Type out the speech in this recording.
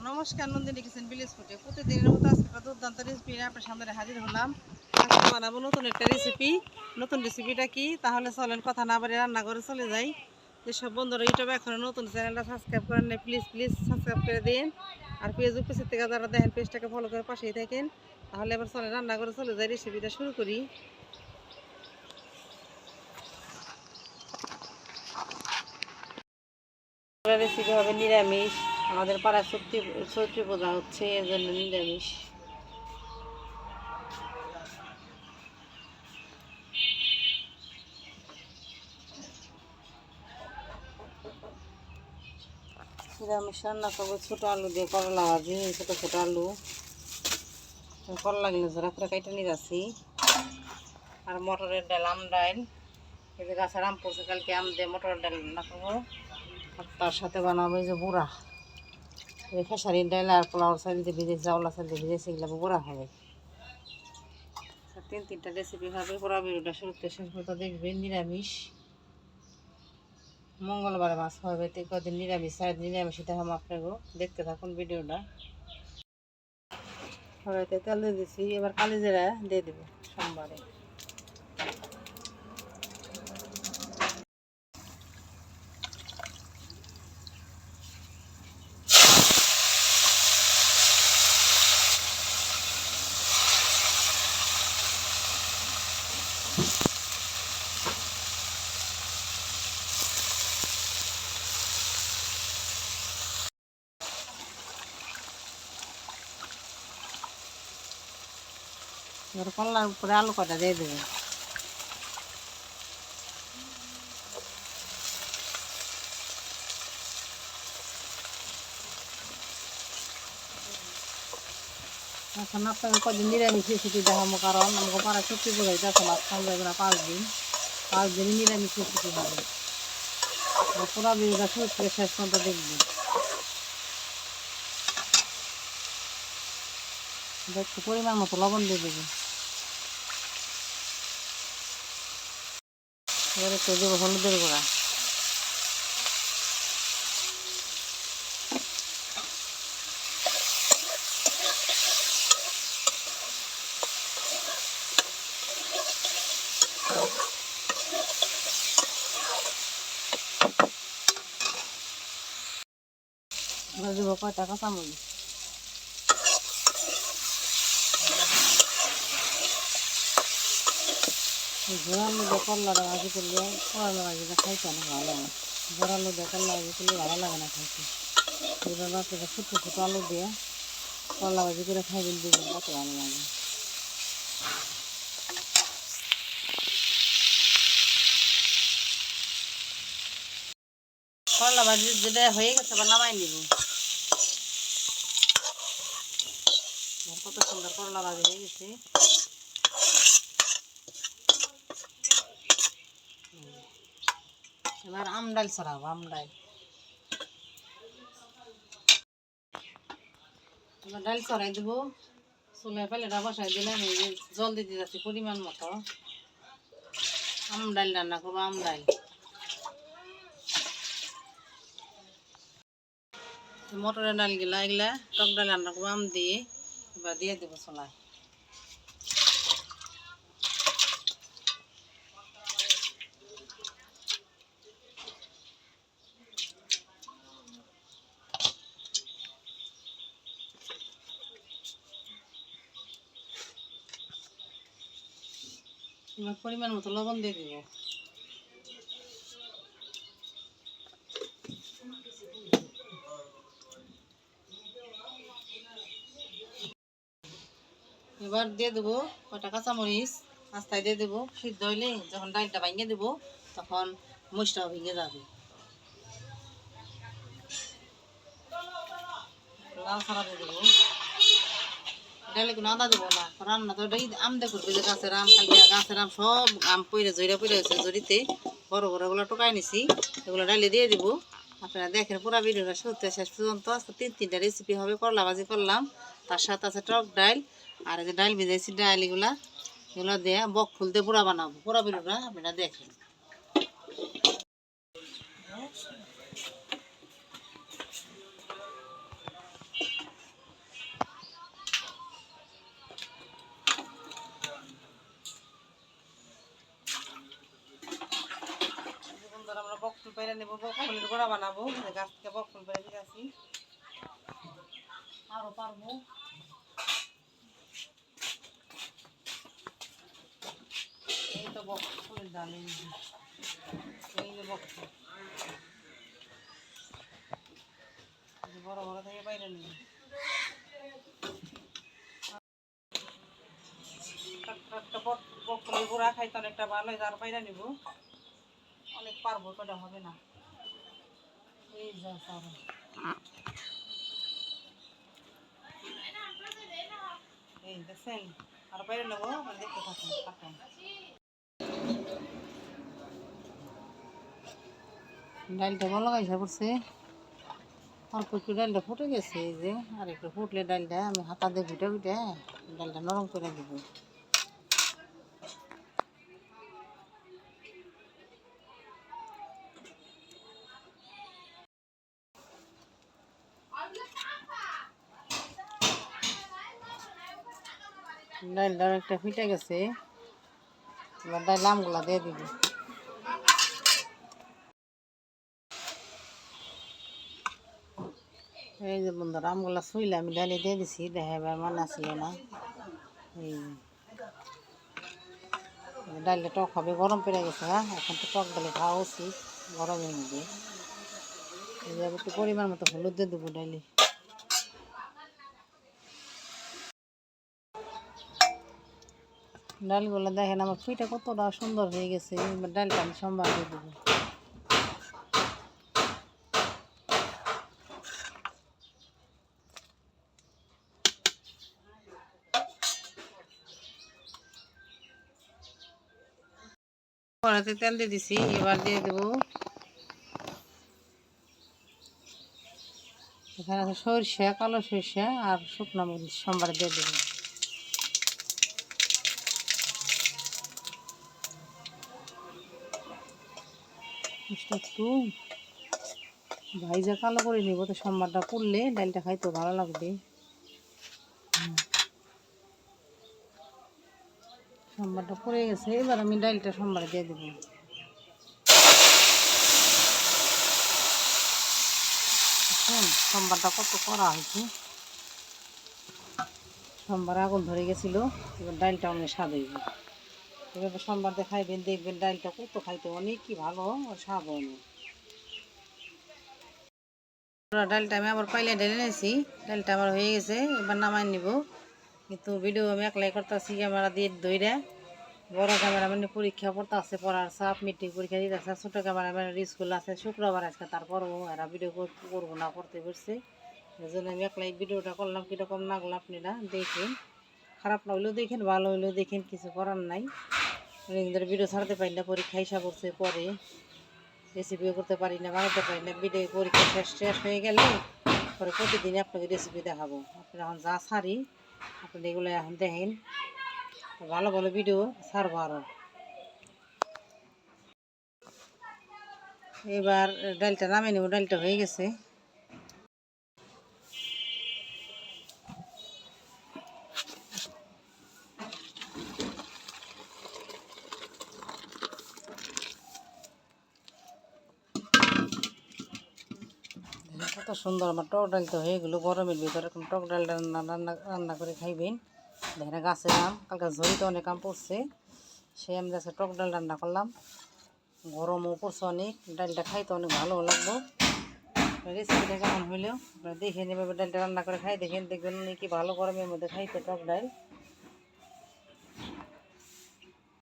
নমস্কার, Nandini kitchen village ফুডে প্রতিদিনের মতো আজকে একটা দুর্দান্ত রেসিপি নিয়ে আপনার সামনে হাজির হলাম। আজকে বানাবো নতুন একটা রেসিপি। নতুন রেসিপিটা কি? তাহলে চলেন কথা না বাড়ি রান্না করে চলে যাই। যেসব বন্ধুরা ইউটিউবে এখনো নতুন চ্যানেলটা সাবস্ক্রাইব করেন না, প্লিজ সাবস্ক্রাইব করে দিন। আর ফেসবুক পেজের থেকে যারা দেখেন পেজটাকে ফলো করে পাশেই থাকেন। তাহলে এবার চলেন রান্না করে চলে যাই, রেসিপিটা শুরু করি। রেসিপি হবে নিরামিষ। আমাদের পাড়ায় চৈত্রী পূজা হচ্ছে, এর জন্য নিরামিষ। নিরামিষ রান্না করবো ছোটো আলু দিয়ে করলা ভাজি। ছোটো ছোটো আলু করলা গেলে জোড়া করে কেটে নিয়ে যাচ্ছি। আর মটরের ডাল, আম ডাল, এই যে গাছের আম পড়ছে, কালকে আম দিয়ে মটরের ডাল রান্না করবো। আর তার সাথে বানাবো এই যে বুড়া, এই খেসারির ডাল আর পোলাওর চাল দিয়ে ভিজেছি, চাউলা চাল দিয়ে ভিজেছি, এগুলো বুড়া হবে। তিনটা রেসিপি হবে। পুরা ভিডিওটা শুরুতে শেষ পর্যন্ত দেখবেন। নিরামিষ, মঙ্গলবারে মাছ হবে, তো কদিন নিরামিষ, নিরামিষ দেখাম আপনাকে। দেখতে থাকুন ভিডিওটা। কড়াইতে তেল দিয়ে দিচ্ছি, এবার কালি জিরা দিয়ে দেবো সোমবারে। এবার কলার উপরে আলু কটা দিয়ে দেবো। এখন আপনাকে কদিন নিরামিষ রেসিপি দেখাবো, কারণ আমাকে পাড়া সত্যি বোঝাইতে আছে মাছ খাওয়া যাবে না 5 দিন নিরামিষ রেসিপি হবে। পুরো ভিডিওটা শুরু থেকে শেষ পর্যন্ত দেখবেন। একটু পরিমাণ মতো লবণ দিয়ে দেবেন। এবার একটু দেবো হলুদের গুঁড়া। এবার দেবো কয়টা কাঁচামরিচ। জোরালো দিয়ে করলাটা ভাজি করলে, করলা ভাজিটা খাইতে অনেক ভালো লাগে। জোরালো দিয়ে করলা ভাজি করলে ভালো লাগে না খাইতে। এবার বাচ্চাটা ছোটো ছোটো আলু দিয়ে করলা ভাজি করে খাইবেন, দিবেন, কত ভালো লাগে। করলা ভাজি যেটা হয়ে গেছে বা নামাই নিব। কত সুন্দর করলা ভাজি হয়ে গেছে। এবার আম ডাল ছড়াবো, আম ডাল। এবার ডাল ছড়াই দেবো। চুলায় পেলেটা বসাই দিলাম, এই যে জল দিতে যাচ্ছি পরিমাণ মতো। আম ডাল রান্না করবো, আম ডাল। মটরের ডাল গিলা, এগুলা টক ডাল রান্না করবো আম দিয়ে। এবার দিয়ে দেবো চুলায়। এবার পরিমাণ মতো লবণ দিয়ে দিব। এবার দিয়ে দেবো কটা কাঁচামরিচ আস্তায় দিয়ে দেবো। সিদ্ধ হইলে যখন ডালটা ভেঙে দেবো, তখন মরিচটাও ভেঙে যাবে। লাল ছাড়া দিয়ে দেবো। ডালে কোনো আদা দেবো না, রান্না তো আম দিয়ে করবে, যে গাছের আম, কালকে গাছের আম সব আম পইরে জড়িয়ে হয়েছে। জড়িতে বড় বড় এগুলো টোকাই নিছি, এগুলো ডালে দিয়ে দিব। আপনারা দেখেন পুরো ভিডিওটা শুরু থেকে শেষ পর্যন্ত। আজকে তিনটা রেসিপি হবে। করলা ভাজি করলাম, তার সাথে আছে টক ডাল, আর এই যে ডাল ভিজাইছি ডাল, এগুলো দিয়ে বক ফুল দিয়ে পুরা বানাবো। পুরো ভিডিওটা আপনারা দেখেন। নেব, বকফুলের গোড়া বানাবো। গাছ থেকে বকফুল পেরে দিয়ে আসি, আরও পারবো। এই তো বকফুলের ডাল, এই যে বকফুল বড় বড় থেকে বাইরে নেব। একটা বকফুলের গোড়া খাইতে অনেকটা ভালো হয়, তার বাইরে নেব। অনেক পারবো, কটা হবে না। এই যা পারো, এই দেখছেন, আর বাইরে নেবো, দেখতে থাকুন থাকুন। ডালটা ভালো গাইসা পড়ছে, অল্প একটু ডালটা ফুটে গেছে। এই যে আর একটু ফুটলে ডালটা আমি হাতা দিয়ে ঘুটে ঘুটে ডালটা নরম করে দেব। ডালটা একটা ফুটে গেছে, এবার ডাল আমগুলা দিয়ে দিব। এই যে বন্ধুরা, আমগুলা শুইলে আমি ডালে দিয়ে দিছি, দেখা এবার মনে আসছিল না। এই ডালটা টক হবে, গরম পেরে গেছে। হ্যাঁ, এখন তো টক ডালে খাওয়া উচিত গরমের মধ্যে। এই যে একটু পরিমাণ মতো হলুদ দিয়ে দেবো ডালে। ডালগুলো দেখেন আমার পিঠা কতটা সুন্দর হয়ে গেছে। এবার ডালটা আমি সম্বার দিয়ে দেবো। কড়াইতে তেল দিয়ে দিছি, এবার দিয়ে দেবো এখানে আছে সরষা, কালো সরষা আর শুকনো মরিচ সম্বার দিয়ে দেবো। একটু ভাইজা কালো করে নিব, তো সম্বারটা পুড়লে ডালটা খাইতে ভালো লাগবে। সম্বারটা পড়ে গেছে, এবার আমি ডালটা সম্বার দিয়ে দেবো। সম্বারটা কত করা হয়েছে, সম্বার আগুন ধরে গেছিলো। এবার ডালটা অনেক স্বাদ হইব। এভাবে সম্বার দিয়ে খাইবেন, দেখবেন ডালটা কত খাইতে অনেক কি ভালো স্বাদ অনেক। ডালটা আমি আবার পাইলে ঢেলে নিয়েছি, ডালটা আমার হয়ে গেছে, এবার নামাই নিব। কিন্তু ভিডিও আমি একলাই করতেছি, ক্যামেরা দিয়ে ধইরা। বড় ক্যামেরাম্যানের পরীক্ষা পড়তে আছে, পড়ার চাপ, মেট্রিক পরীক্ষা দিতে আছে। ছোটো ক্যামেরাম্যানের স্কুল আছে শুক্রবার আজকে, তারপরও এরা ভিডিও করবো না, করতে পারছে। এই জন্য আমি একলাই ভিডিওটা করলাম। কীরকম লাগলো আপনারা দেখেন, খারাপ লাগলেও দেখেন, ভালো হইলেও দেখেন, কিছু করার নাই। অনেকদিন ভিডিও ছাড়তে পারি না, পরীক্ষা হিসাব করছে, পরে রেসিপিও করতে পারি না, বানাতে পারি না। ভিডিও পরীক্ষা শেষ হয়ে গেলে পরে প্রতিদিনই আপনাকে রেসিপি দেখাবো। আপনারা এখন যা ছাড়ি আপনি এগুলো এখন দেখেন, ভালো ভালো ভিডিও ছাড়বো আরও। এবার ডালটা নামিয়ে নেব, ডালটা হয়ে গেছে। কত সুন্দর আমার টক ডালটা হয়ে গেলো। গরমের ভিতরে এখন টক ডালটা রান্না করে খাইবেন। দেখেন গাছের আম, কালকে ঝড়িতে অনেক আম পড়ছে, সেই আম গাছে টক ডাল রান্না করলাম। গরমও পড়ছে অনেক, ডালটা খাইতে অনেক ভালো লাগবো। রেসিপিটা কেমন হইলেও আপনারা দেখে নেবে, ডালটা রান্না করে খাই দেখেন, দেখবেন অনেক কি ভালো গরমের মধ্যে খাইতে টক ডাল।